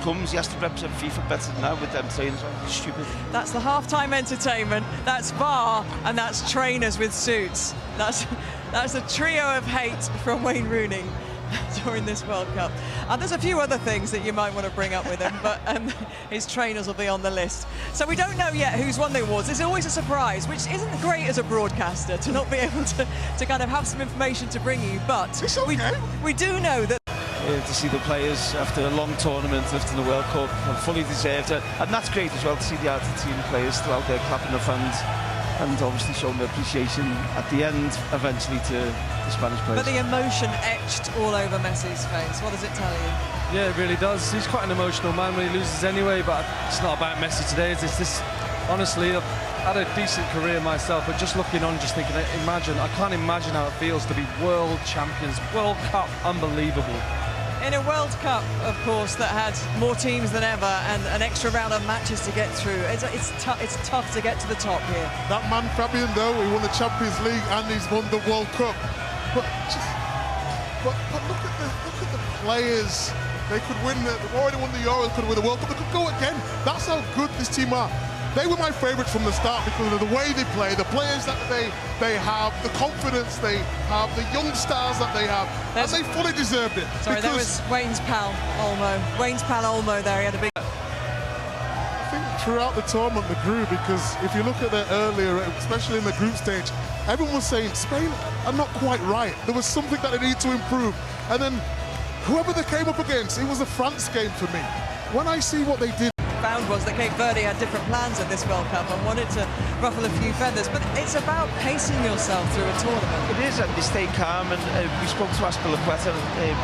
comes, he has to represent FIFA better than that with them trainers. It's stupid. That's the half-time entertainment. That's VAR, and that's trainers with suits. That's a trio of hate from Wayne Rooney during this World Cup. There's a few other things that you might want to bring up with him, but his trainers will be on the list. So we don't know yet who's won the awards. It's always a surprise, which isn't great as a broadcaster to not be able to kind of have some information to bring you, but it's okay. we do know that To see the players after a long tournament lifting the World Cup, and fully deserved it, and that's great as well to see the Argentine players still out there clapping their fans and obviously showing their appreciation at the end eventually to the Spanish players. But the emotion etched all over Messi's face. What does it tell you? Yeah, it really does. He's quite an emotional man when he loses anyway, but it's not about Messi today. It's this, honestly, I've had a decent career myself, but just looking on, just thinking, I can't imagine how it feels to be world champions. World Cup, unbelievable. In a World Cup, of course, that had more teams than ever and an extra round of matches to get through, it's tough to get to the top here. That man Fabian, though, he won the Champions League and he's won the World Cup. But look at the players. They could win. They've already won the Euro. They could win the World Cup. They could go again. That's how good this team are. They were my favourites from the start because of the way they play, the players that they have, the confidence they have, the young stars that they have, and they fully deserved it. Sorry, that was Wayne's pal, Olmo. Wayne's pal, Olmo, there, he had a big... I think throughout the tournament they grew, because if you look at it earlier, especially in the group stage, everyone was saying Spain are not quite right. There was something that they need to improve. And then whoever they came up against, it was a France game for me. When I see what they did, found was that Cape Verde had different plans at this World Cup and wanted to ruffle a few feathers, but it's about pacing yourself through a tournament. It is, and they stay calm, and we spoke to Aspilicueta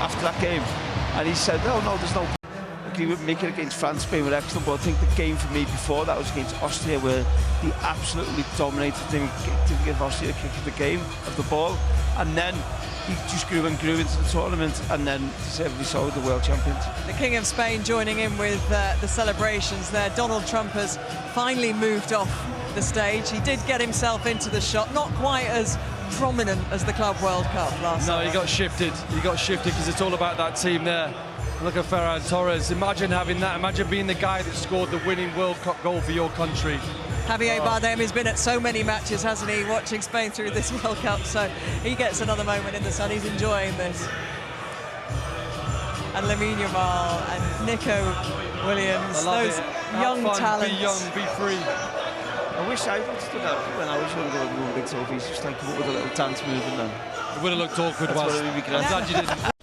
after that game, and he said, no, there's no... We would make it against France. Spain were excellent, but I think the game for me before that was against Austria, where they absolutely dominated. Didn't give Austria a kick of the game, of the ball, and then he just grew and grew into the tournament, and then deservedly so, the world champions. The King of Spain joining in with the celebrations there. Donald Trump has finally moved off the stage. He did get himself into the shot, not quite as prominent as the Club World Cup last No, summer. he got shifted. He got shifted because it's all about that team there. Look at Ferran Torres. Imagine having that. Imagine being the guy that scored the winning World Cup goal for your country. Javier Bardem has been at so many matches, hasn't he, watching Spain through this World Cup, so he gets another moment in the sun. He's enjoying this. And Lamine Yamal and Nico Williams, those young talents. Be young, be free. I wish I would have done that when I was younger and won big trophies, just like come up with a little dance move and then. It would have looked awkward, That's was. what we I'm glad you didn't.